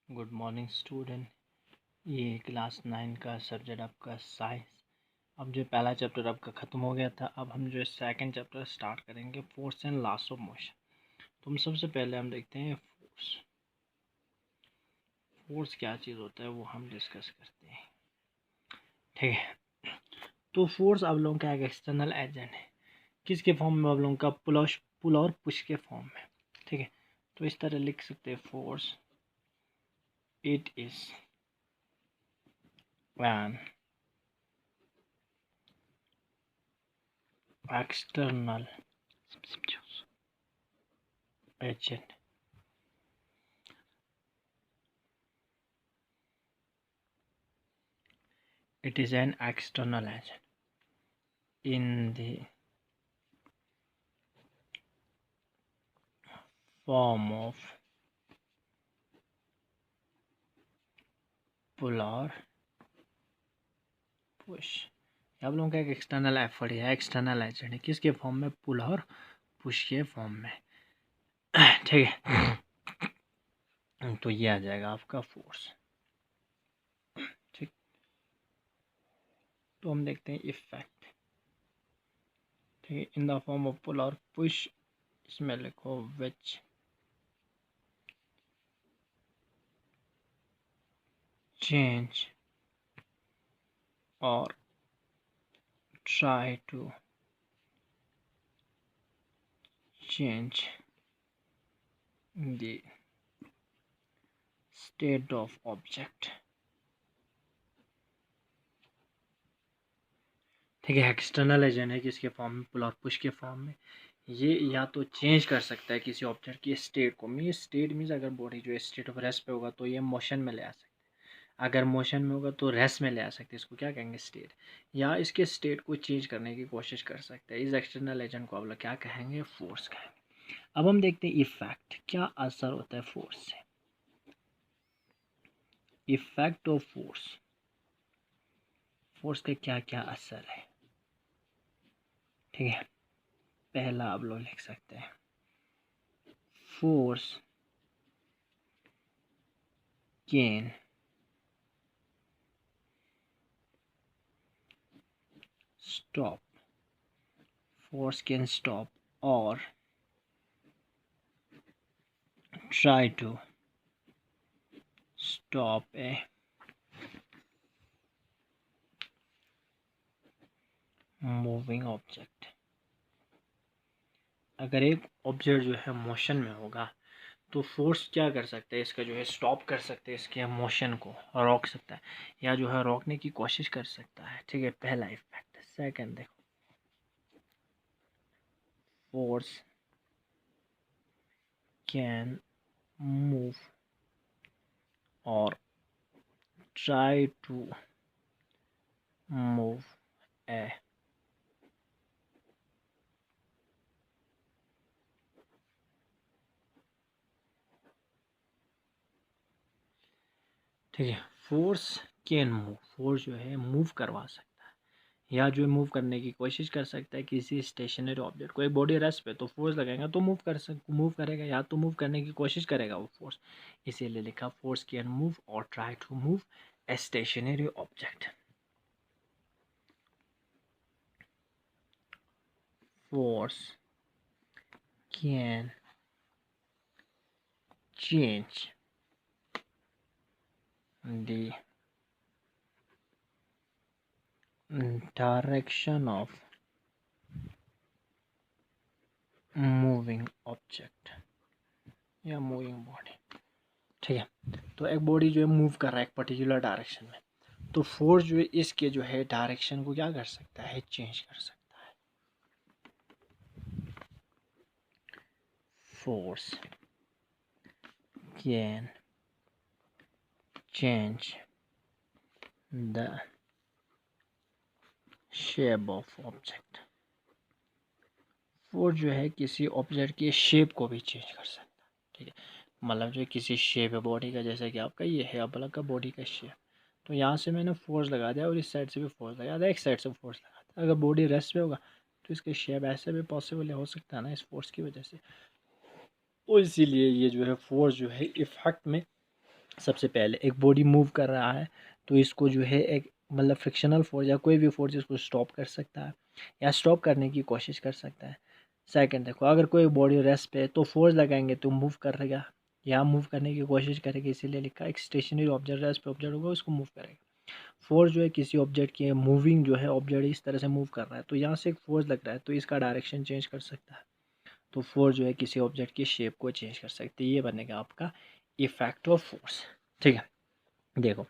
Good morning student. ये class 9 का subject आपका साइंस। अब जो पहला चैप्टर आपका ख़त्म हो गया था, अब हम जो है सेकंड चैप्टर स्टार्ट करेंगे, force and loss of motion. तो हम सबसे पहले हम देखते हैं फोर्स। फोर्स क्या चीज़ होता है वो हम डिस्कस करते हैं, ठीक है। तो फोर्स आप लोगों का एक एक्सटर्नल एजेंट है, किसके फॉर्म में? आप लोगों का पुल और पुश के फॉर्म में, ठीक है। तो इस तरह लिख सकते हैं force, it is an external agent it is an external agent in the form of pull or push। आप लोगों का एक एक्सटर्नल एफर्ट है, एक्सटर्नल एजेंट है, किसके फॉर्म में? पुल और पुश के फॉर्म में, ठीक है। तो ये आ जाएगा आपका फोर्स, ठीक। तो हम देखते हैं इफेक्ट, ठीक है, इन द फॉर्म ऑफ पुल और पुश। इसमें लिखो विच चेंज और try to change the state of object, ठीक है। एक्सटर्नल एजेंट है, किसके फॉर्म में? पुल और पुश के फॉर्म में। ये या तो चेंज कर सकता है किसी ऑब्जेक्ट की स्टेट को। मीन स्टेट मीन्स अगर बॉडी जो है स्टेट ऑफ रेस्ट पे होगा तो ये मोशन में ले आ सकते हैं, अगर मोशन में होगा तो रेस्ट में ले आ सकते हैं। इसको क्या कहेंगे? स्टेट। या इसके स्टेट को चेंज करने की कोशिश कर सकते हैं। इस एक्सटर्नल एजेंट को आप लोग क्या कहेंगे? फोर्स कहेंगे। अब हम देखते हैं इफेक्ट, क्या असर होता है फोर्स से। इफेक्ट ऑफ फोर्स, फोर्स का क्या क्या असर है, ठीक है। पहला आप लोग लिख सकते हैं force can stop, force can stop or try to stop a moving object। अगर एक ऑब्जेक्ट जो है मोशन में होगा तो फोर्स क्या कर सकता है? इसका जो है स्टॉप कर सकते हैं, इसके मोशन को रोक सकता है, या जो है रोकने की कोशिश कर सकता है, ठीक है। पहला इफेक्ट। सेकंड देखो, फोर्स कैन मूव और try to move a ठीक है। फोर्स कैन मूव, फोर्स जो है मूव करवा सकता है, या जो मूव करने की कोशिश कर सकता है किसी स्टेशनरी ऑब्जेक्ट को। एक बॉडी रेस्ट पे तो फोर्स लगेगा तो मूव करेगा, या तो मूव करने की कोशिश करेगा वो फोर्स। इसीलिए लिखा फोर्स कैन मूव और try to move a stationary object. Force can change the direction of moving object या मूविंग बॉडी, ठीक है। तो एक बॉडी जो है मूव कर रहा है एक पर्टिकुलर डायरेक्शन में, तो फोर्स जो है इसके जो है डायरेक्शन को क्या कर सकता है? चेंज कर सकता है। Force can change the shape of object, force जो है किसी ऑब्जेक्ट की शेप को भी चेंज कर सकता है, ठीक है। मतलब जो किसी शेप है बॉडी का, जैसे कि आपका ये है अब का बॉडी का शेप, तो यहाँ से मैंने फोर्स लगा दिया और इस साइड से भी फोर्स लगा दिया, एक साइड से फोर्स लगा दिया। अगर बॉडी रेस्ट पे होगा तो इसके शेप ऐसे भी पॉसिबल हो सकता है ना, इस फोर्स की वजह से। तो इसीलिए ये जो है फोर्स जो है इफेक्ट में सबसे पहले एक बॉडी मूव कर रहा है तो इसको जो है एक मतलब फ्रिक्शनल फोर्स या कोई भी फोर्स इसको स्टॉप कर सकता है या स्टॉप करने की कोशिश कर सकता है। सेकंड देखो, अगर कोई बॉडी रेस्ट पे है तो फोर्स लगाएंगे तो मूव करेगा या मूव करने की कोशिश करेगी, इसीलिए लिखा एक स्टेशनरी ऑब्जेक्ट रेस्ट पे ऑब्जेक्ट होगा उसको मूव करेगा। फोर्स जो है किसी ऑब्जेक्ट की मूविंग जो है ऑब्जेक्ट इस तरह से मूव कर रहा है तो यहाँ से एक फोर्स लग रहा है तो इसका डायरेक्शन चेंज कर सकता है। तो फोर्स जो है किसी ऑब्जेक्ट की शेप को चेंज कर सकती है। ये बनेगा आपका इफेक्ट ऑफ फोर्स। ठीक है, देखो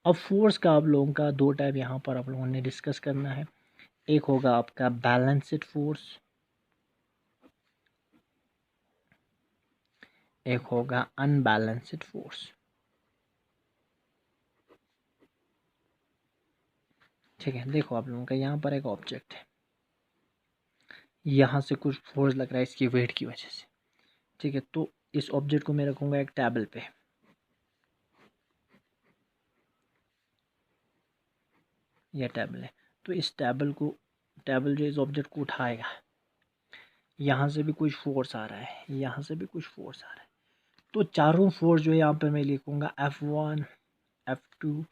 अब फोर्स का आप लोगों का दो टाइप यहाँ पर आप लोगों ने डिस्कस करना है। एक होगा आपका बैलेंस्ड फोर्स, एक होगा अनबैलेंस्ड फोर्स। ठीक है, देखो आप लोगों का यहाँ पर एक ऑब्जेक्ट है, यहाँ से कुछ फोर्स लग रहा है इसकी वेट की वजह से। ठीक है, तो इस ऑब्जेक्ट को मैं रखूँगा एक टेबल पे, यह टेबल है, तो इस टेबल जो इस ऑब्जेक्ट को उठाएगा, यहाँ से भी कुछ फोर्स आ रहा है, यहाँ से भी कुछ फोर्स आ रहा है, तो चारों फोर्स जो है यहाँ पर मैं लिखूँगा F1 F2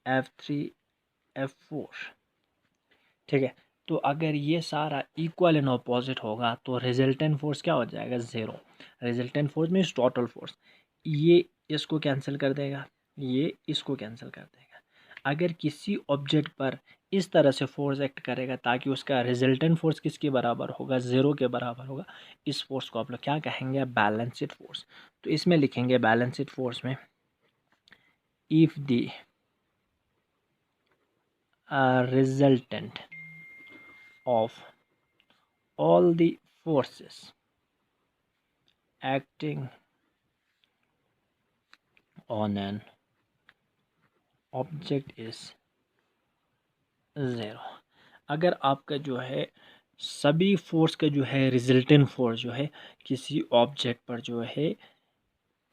F3 F4। ठीक है, तो अगर ये सारा इक्वल एंड ऑपोजिट होगा तो रिजल्टेंट फोर्स क्या हो जाएगा, zero. Resultant force means total force, ये इसको कैंसिल कर देगा, ये इसको कैंसिल कर देगा। अगर किसी ऑब्जेक्ट पर इस तरह से फोर्स एक्ट करेगा ताकि उसका रिजल्टेंट फोर्स किसके बराबर होगा, ज़ीरो के बराबर होगा, इस फोर्स को आप लोग क्या कहेंगे, बैलेंस्ड फोर्स। तो इसमें लिखेंगे बैलेंस्ड फोर्स में if the resultant of all the forces acting on an object is zero. अगर आपका जो है सभी फोर्स का जो है रिजल्टेंट फोर्स जो है किसी ऑब्जेक्ट पर जो है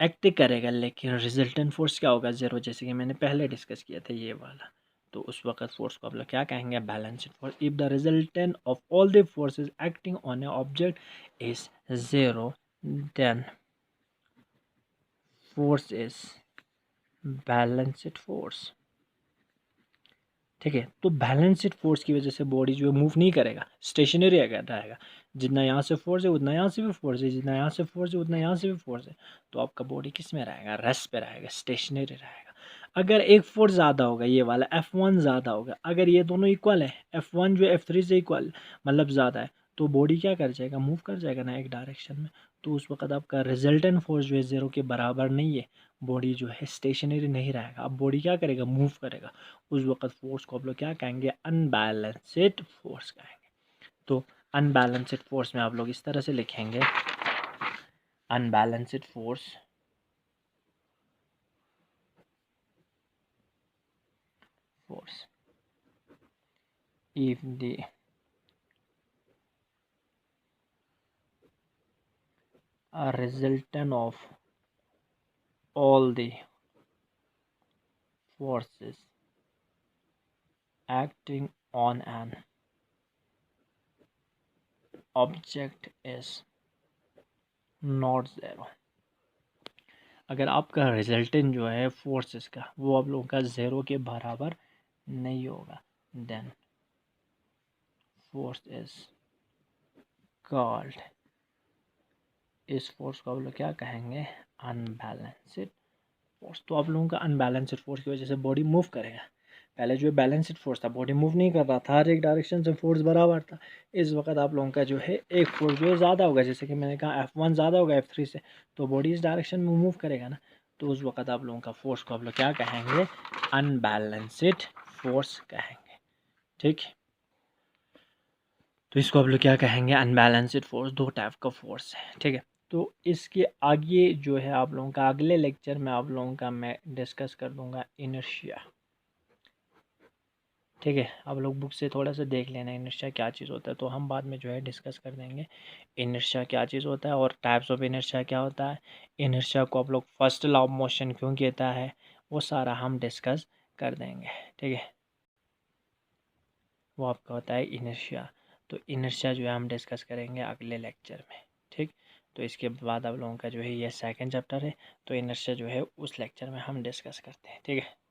एक्ट करेगा लेकिन रिजल्टेंट फोर्स क्या होगा, ज़ीरो, जैसे कि मैंने पहले डिस्कस किया था ये वाला, तो उस वक्त फोर्स को आप लोग क्या कहेंगे, balanced force. If the resultant of all the forces acting on a object is zero then force is balanced force. ठीक है, तो बैलेंस्ड फोर्स की वजह से बॉडी जो है मूव नहीं करेगा, स्टेशनरी रहेगा। जितना यहाँ से फोर्स है उतना यहाँ से भी फोर्स है, जितना यहाँ से फोर्स है उतना यहाँ से भी फोर्स है, तो आपका बॉडी किस में रहेगा, रेस्ट पे रहेगा, स्टेशनरी रहेगा। अगर एक फोर्स ज़्यादा होगा, ये वाला F1 ज़्यादा होगा, अगर ये दोनों इक्वल है, F1 जो F3 से इक्वल मतलब ज़्यादा है, तो बॉडी क्या कर जाएगा, मूव कर जाएगा ना एक डायरेक्शन में। तो उस वक्त आपका रिजल्टेंट फोर्स जो है ज़ीरो के बराबर नहीं है, बॉडी जो है स्टेशनरी नहीं रहेगा, अब बॉडी क्या करेगा, मूव करेगा। उस वक्त फोर्स को आप लोग क्या कहेंगे, अनबैलेंस्ड फोर्स कहेंगे। तो अनबैलेंस्ड फोर्स में आप लोग इस तरह से लिखेंगे, unbalanced force if the resultant of all the forces acting on an object is not zero। अगर आपका रिजल्टेंट जो है फोर्सेस का वो आप लोगों का ज़ीरो के बराबर नहीं होगा, देन फोर्स इज कॉल्ड, इस फोर्स को आप लोग क्या कहेंगे, अनबैलेंस्ड फोर्स। तो आप लोगों का अनबैलेंस्ड फोर्स की वजह से बॉडी मूव करेगा। पहले जो बैलेंस्ड फोर्स था बॉडी मूव नहीं कर रहा था, हर एक डायरेक्शन से फोर्स बराबर था। इस वक्त आप लोगों का जो है एक फोर्स जो है ज़्यादा होगा, जैसे कि मैंने कहा F1 ज़्यादा होगा F3 से, तो बॉडी इस डायरेक्शन में मूव करेगा ना, तो उस वक्त आप लोगों का फोर्स को आप लोग क्या कहेंगे, अनबैलेंस्ड फोर्स कहेंगे। ठीक है, तो इसको आप लोग क्या कहेंगे, अनबैलेंस्ड फोर्स। दो टाइप का फोर्स है। ठीक है, तो इसके आगे जो है आप लोगों का अगले लेक्चर में आप लोगों का मैं डिस्कस कर दूंगा इनर्शिया। ठीक है, आप लोग बुक से थोड़ा सा देख लेना इनर्शिया क्या चीज़ होता है, तो हम बाद में जो है डिस्कस कर देंगे इनर्शिया क्या चीज़ होता है और टाइप्स ऑफ इनर्शिया क्या होता है, इनर्शिया को आप लोग फर्स्ट लॉ ऑफ मोशन क्यों कहता है, वो सारा हम डिस्कस कर देंगे। ठीक है, वो आपका होता है इनर्शिया। तो इनर्शिया जो है हम डिस्कस करेंगे अगले लेक्चर में। ठीक, तो इसके बाद आप लोगों का जो है ये सेकंड चैप्टर है, तो इनर्शिया जो है उस लेक्चर में हम डिस्कस करते हैं, ठीक है।